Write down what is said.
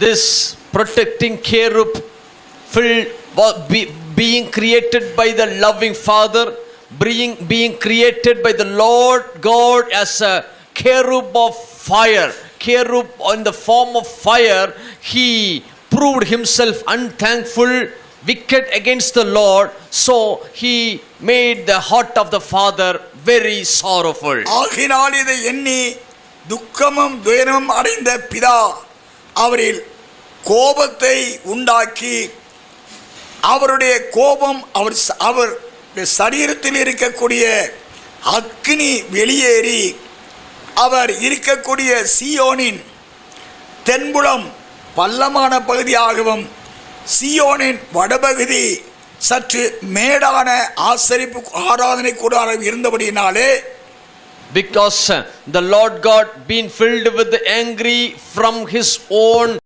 this protecting cherub being created by the loving Father, being created by the Lord God as a cherub of fire, cherub in the form of fire, he proved himself unthankful, wicked against the Lord, so he made the heart of the Father very sorrowful. ஆகினால் இதை எண்ணி துக்கமும் துயரமும் அடைந்த பிதா அவரில் கோபத்தை உண்டாக்கி, அவருடைய கோபம் அவர் சரீரத்தில் இருக்கக்கூடிய அக்கினி வெளியேறி அவர் இருக்கக்கூடிய சீயோனின் தென்புறம் பள்ளமான பகுதியாகவும் சீயோனின் வடபகுதி சற்று மேடான ஆராதனை கூடாரம் இருந்தபடியினாலே, because the Lord God being filled with the angry from his own